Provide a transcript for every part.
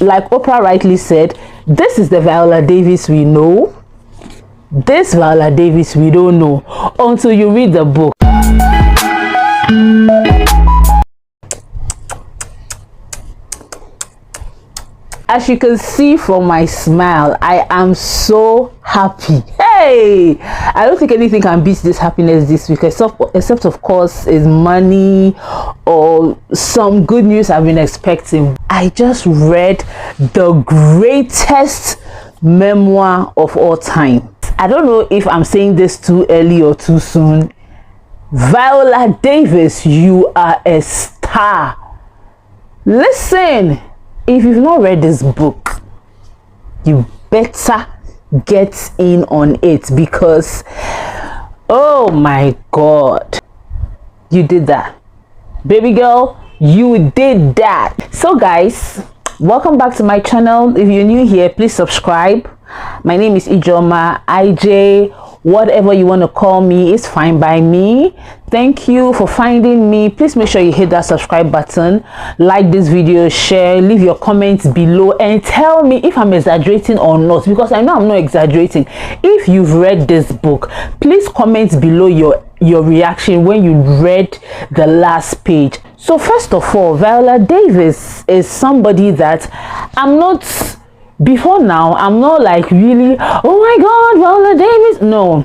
like Oprah rightly said, this is the Viola Davis we know. This Viola Davis we don't know until you read the book. As you can see from my smile, I am so happy. Hey, I don't think anything can beat this happiness this week, except of course is money or some good news I've been expecting. I just read the greatest memoir of all time. I don't know if I'm saying this too early or too soon. Viola Davis, you are a star. Listen, if you've not read this book, you better get in on it, because oh my god, you did that, baby girl, you did that. So guys, welcome back to my channel. If you're new here, please subscribe. My name is Ijoma, IJ, whatever you want to call me is fine by me. Thank you for finding me. Please make sure you hit that subscribe button, like this video, share, leave your comments below, and tell me if I'm exaggerating or not, because I know I'm not exaggerating. If you've read this book, please comment below your reaction when you read the last page. So first of all, Viola Davis is somebody that before now, I'm not like really, oh my god, Viola Davis. No,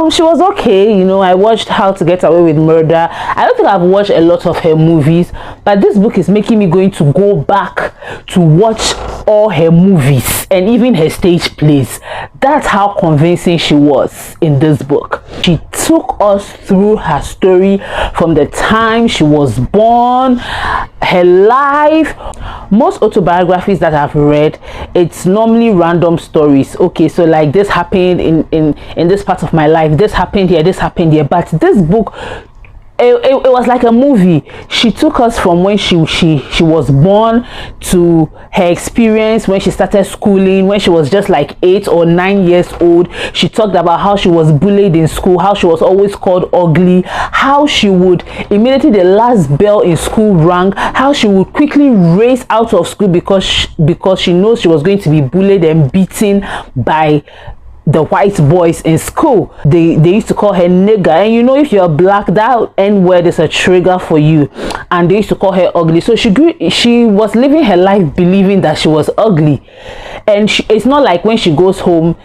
she was okay, you know. I watched How to Get Away with Murder. I don't think I've watched a lot of her movies, but this book is making me going to go back to watch all her movies and even her stage plays. That's how convincing she was in this book. She took us through her story from the time she was born, her life. Most autobiographies that I've read, it's normally random stories. Okay, so like this happened in this part of my life, this happened here, this happened here. But this book, it was like a movie. She took us from when she was born to her experience when she started schooling, when she was just like 8 or 9 years old. She talked about how she was bullied in school, how she was always called ugly, how she would immediately the last bell in school rang, how she would quickly race out of school because she knows she was going to be bullied and beaten by the white boys in school. They used to call her nigger, and you know, if you're black, that N word is a trigger for you. And they used to call her ugly. So she was living her life believing that she was ugly. And it's not like when she goes home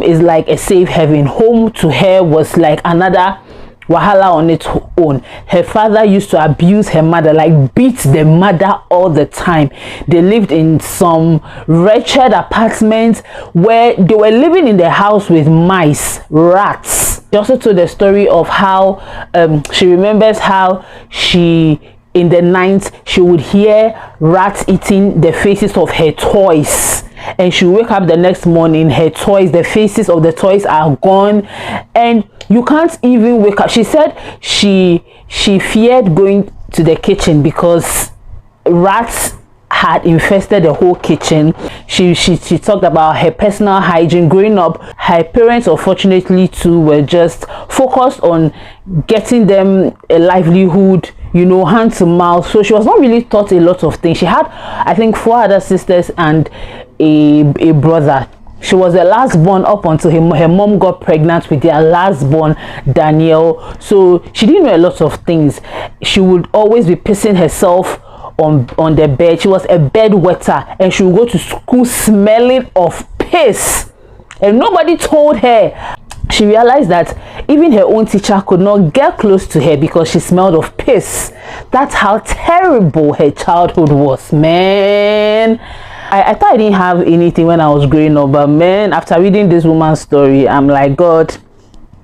is like a safe haven. Home to her was like another wahala on its own. Her father used to abuse her mother, like beat the mother all the time. They lived in some wretched apartments where they were living in the house with mice, rats. She also told the story of how she remembers how in the night she would hear rats eating the faces of her toys, and she wake up the next morning, the faces of the toys are gone, and you can't even wake up. She said she feared going to the kitchen because rats had infested the whole kitchen. She talked about her personal hygiene growing up. Her parents, unfortunately too, were just focused on getting them a livelihood, you know, hand to mouth. So she was not really taught a lot of things. She had, I think, 4 other sisters and a brother. She was the last born up until her mom got pregnant with their last born, Danielle. So she didn't know a lot of things. She would always be pissing herself on the bed. She was a bed wetter, and she would go to school smelling of piss, and nobody told her. She realized that even her own teacher could not get close to her because she smelled of piss. That's how terrible her childhood was, man. I thought I didn't have anything when I was growing up, but man, after reading this woman's story, I'm like, God,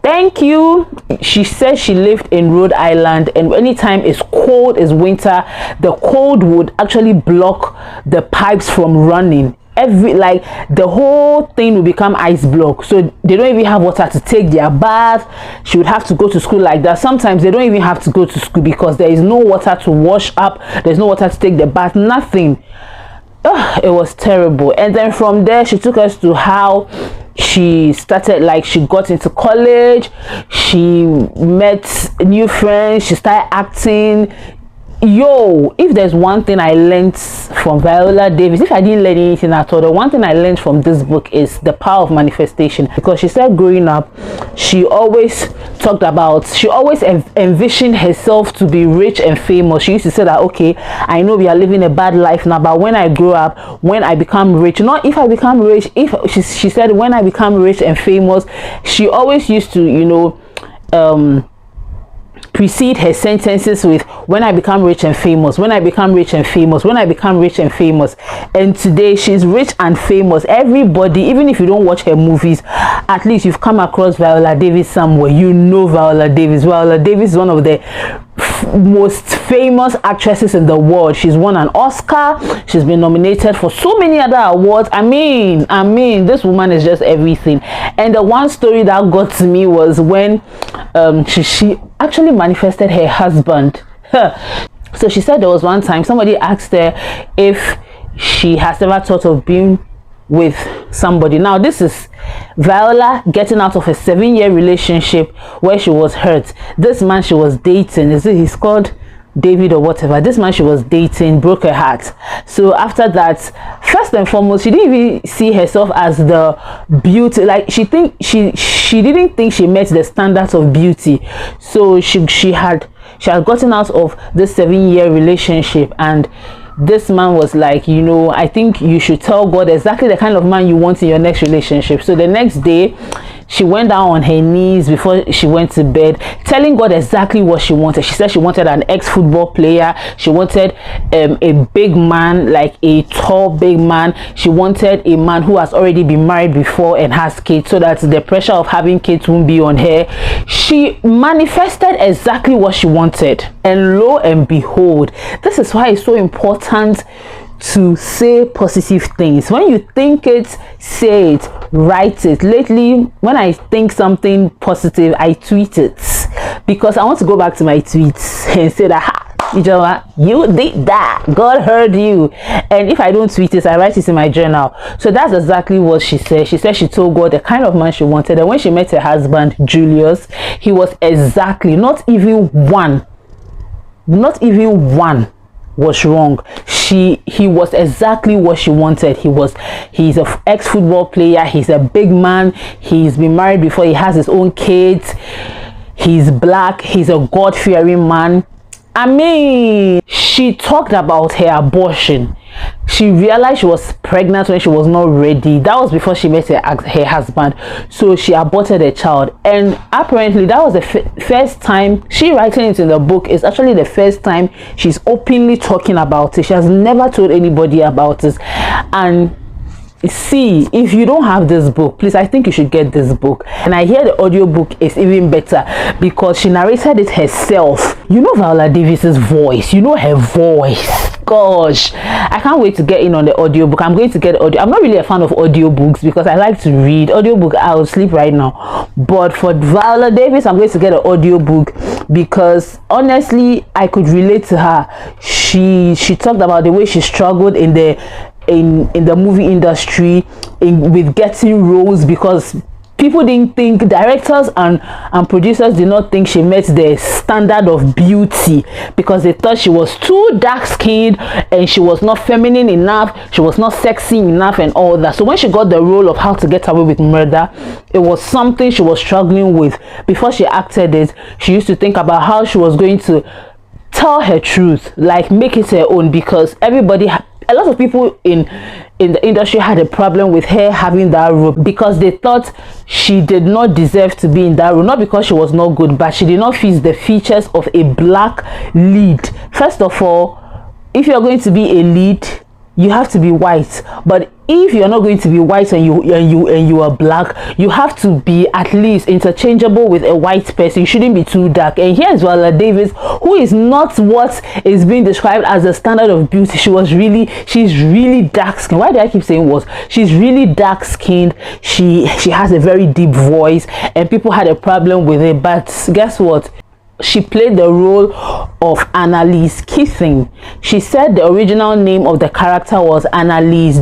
thank you. She said she lived in Rhode Island, and anytime it's cold, it's winter, the cold would actually block the pipes from running. The whole thing will become ice block, so they don't even have water to take their bath. She would have to go to school like that. Sometimes they don't even have to go to school because there is no water to wash up, there's no water to take the bath, nothing. It was terrible. And then from there, she took us to how she started, like she got into college, she met new friends, she started acting, Yo, if there's one thing I learned from Viola Davis, if I didn't learn anything at all, the one thing I learned from this book is the power of manifestation. Because she said growing up, she always envisioned herself to be rich and famous. She used to say that, okay, I know we are living a bad life now, but when I grow up, when I become rich, not if I become rich, if she said when I become rich and famous, she always used to, you know, precede her sentences with when I become rich and famous, when I become rich and famous, when I become rich and famous. And today she's rich and famous. Everybody, even if you don't watch her movies, at least you've come across Viola Davis somewhere. You know Viola Davis. Viola Davis is one of the most famous actresses in the world. She's won an Oscar. She's been nominated for so many other awards. I mean, this woman is just everything. And the one story that got to me was when she actually manifested her husband. So she said there was one time somebody asked her if she has ever thought of being with somebody. Now this is Viola getting out of a 7-year relationship where she was hurt. This man she was dating, he's called David or whatever, this man she was dating broke her heart. So after that, first and foremost, she didn't even see herself as the beauty, like she didn't think she met the standards of beauty. So she had gotten out of this 7-year relationship, and this man was like, you know, I think you should tell God exactly the kind of man you want in your next relationship. So the next day she went down on her knees before she went to bed, telling God exactly what she wanted. She said she wanted an ex-football player. She wanted a big man, like a tall big man. She wanted a man who has already been married before and has kids, so that the pressure of having kids won't be on her. She manifested exactly what she wanted, and lo and behold, this is why it's so important to say positive things. When you think it, say it, write it. Lately, when I think something positive, I tweet it, because I want to go back to my tweets and say that you did that, God heard you. And if I don't tweet it, I write it in my journal. So that's exactly what she said. She said she told God the kind of man she wanted, and when she met her husband Julius, he was exactly, not even one was wrong. He was exactly what she wanted. He's an ex-football player, he's a big man, he's been married before, he has his own kids, he's black, he's a God-fearing man. I mean, she talked about her abortion. She realized she was pregnant when she was not ready. That was before she met her husband. So she aborted a child, and apparently that was the first time, she writing it in the book, is actually the first time she's openly talking about it. She has never told anybody about it. And see, if you don't have this book, please, I think you should get this book. And I hear the audiobook is even better because she narrated it herself. You know Viola Davis's voice, you know her voice. Gosh, I can't wait to get in on the audiobook. I'm going to get audio. I'm not really a fan of audiobooks because I like to read. Audiobook, I'll sleep right now. But for Viola Davis, I'm going to get an audiobook because honestly, I could relate to her. She talked about the way she struggled in the movie industry with getting roles, because people didn't think, directors and producers did not think she met the standard of beauty, because they thought she was too dark-skinned and she was not feminine enough, she was not sexy enough and all that. So when she got the role of How to Get Away with Murder, it was something she was struggling with. Before she acted it, she used to think about how she was going to tell her truth, like make it her own, because a lot of people in the industry had a problem with her having that role, because they thought she did not deserve to be in that role, not because she was not good, but she did not fit the features of a black lead. First of all, if you're going to be a lead, you have to be white. But if you're not going to be white and you are black, you have to be at least interchangeable with a white person. You shouldn't be too dark. And here's Viola Davis, who is not what is being described as a standard of beauty. She's really dark skinned. Why do I keep saying was? She's really dark skinned. She has a very deep voice, and people had a problem with it. But guess what? She played the role of Annalise Keating. She said the original name of the character was Annalise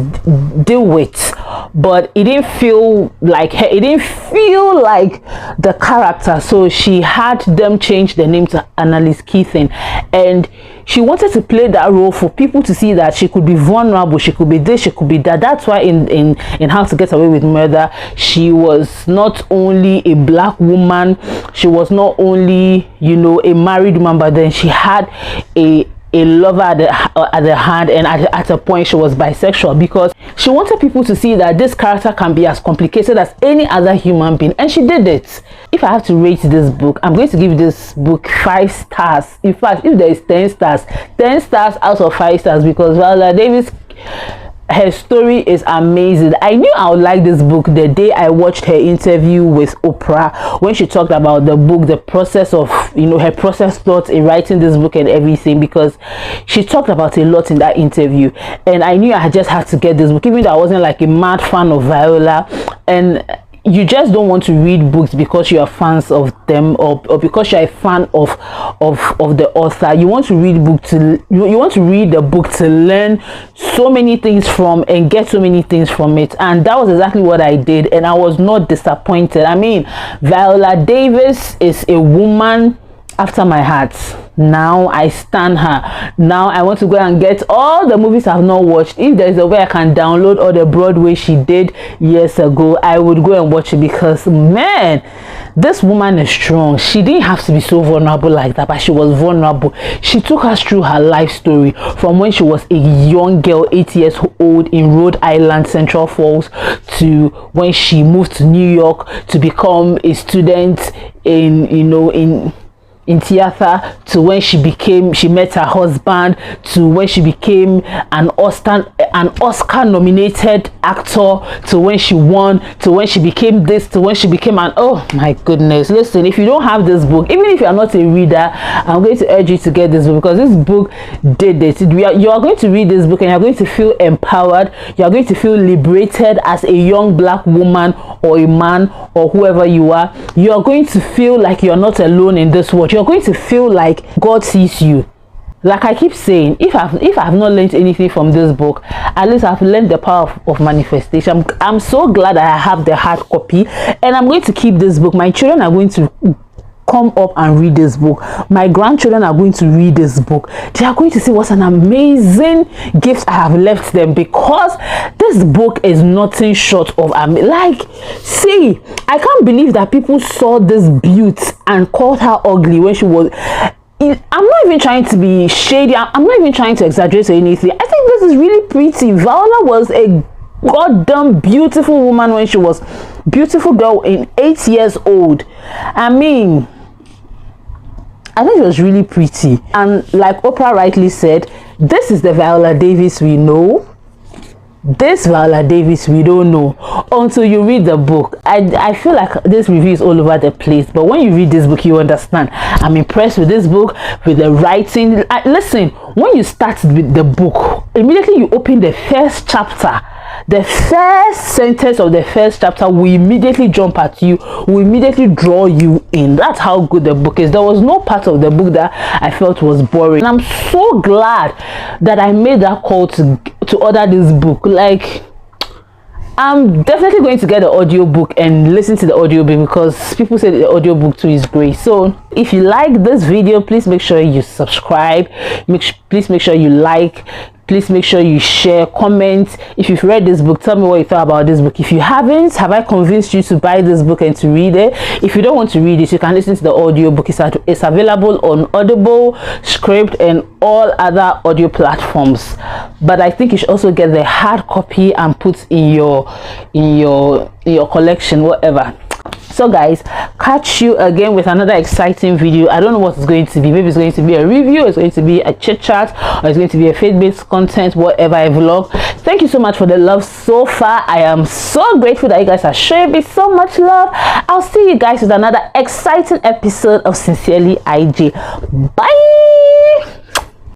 DeWitt, but it didn't feel like her. It didn't feel like the character, so she had them change the name to Annalise Keating. And she wanted to play that role for people to see that she could be vulnerable, she could be this, she could be that. That's why in How to Get Away with Murder, she was not only a black woman, she was not only, you know, a married woman, but then she had a lover at the hand, and at a point she was bisexual, because she wanted people to see that this character can be as complicated as any other human being, and she did it. If I have to rate this book, I'm going to give this book 5 stars. In fact, if there is 10 stars, 10 stars out of 5 stars, because Viola Davis, her story is amazing. I knew I would like this book the day I watched her interview with Oprah, when she talked about the book, the process of, you know, her process thoughts in writing this book and everything, because she talked about a lot in that interview. And I knew I just had to get this book, even though I wasn't like a mad fan of Viola. And you just don't want to read books because you are fans of them, or because you're a fan of the author. You want to read you want to read the book to learn so many things from and get so many things from it. And that was exactly what I did, and I was not disappointed. I mean, Viola Davis is a woman after my heart. Now I stand her. Now I want to go and get all the movies I've not watched. If there's a way I can download all the Broadway she did years ago, I would go and watch it, because man, this woman is strong. She didn't have to be so vulnerable like that, but she was vulnerable. She took us through her life story from when she was a young girl, 8 years old, in Rhode Island, Central Falls, to when she moved to New York to become a student in, you know, in theater, to when she met her husband, to when she became an Oscar nominated actor, to when she won, to when she became this, to when she became an, oh my goodness. Listen, if you don't have this book, even if you are not a reader, I'm going to urge you to get this book, because this book did it. You are going to read this book and you're going to feel empowered, you are going to feel liberated as a young black woman or a man or whoever you are. You are going to feel like you're not alone in this world. You're going to feel like God sees you. Like I keep saying, if I've not learned anything from this book, at least I've learned the power of manifestation. I'm so glad that I have the hard copy, and I'm going to keep this book. My children are going to come up and read this book. My grandchildren are going to read this book. They are going to see what an amazing gift I have left them, because this book is nothing short of like, see, I can't believe that people saw this beauty and called her ugly when she was, I'm not even trying to be shady, I'm not even trying to exaggerate or anything. I think this is really pretty. Viola was a goddamn beautiful woman when she was beautiful girl in 8 years old. I mean, I think it was really pretty. And like Oprah rightly said, this is the Viola Davis we know. This Viola Davis we don't know until you read the book. I feel like this review is all over the place, but when you read this book, you understand. I'm impressed with this book, with the writing. Listen, when you start with the book, immediately you open the first chapter, the first sentence of the first chapter will immediately jump at you, will immediately draw you in. That's how good the book is. There was no part of the book that I felt was boring, and I'm so glad that I made that call to order this book. Like, I'm definitely going to get the audiobook and listen to the audiobook, because people say the audiobook too is great. So if you like this video, please make sure you subscribe, please make sure you like, please make sure you share, comment. If you've read this book, tell me what you thought about this book. If you haven't, have I convinced you to buy this book and to read it? If you don't want to read it, you can listen to the audiobook. It's available on Audible, Script, and all other audio platforms. But I think you should also get the hard copy and put in your collection, whatever. So guys, catch you again with another exciting video. I don't know what it's going to be. Maybe it's going to be a review, it's going to be a chit chat, or it's going to be a faith-based content, whatever, a vlog. Thank you so much for the love so far. I am so grateful that you guys are showing me so much love. I'll see you guys with another exciting episode of Sincerely IG. Bye.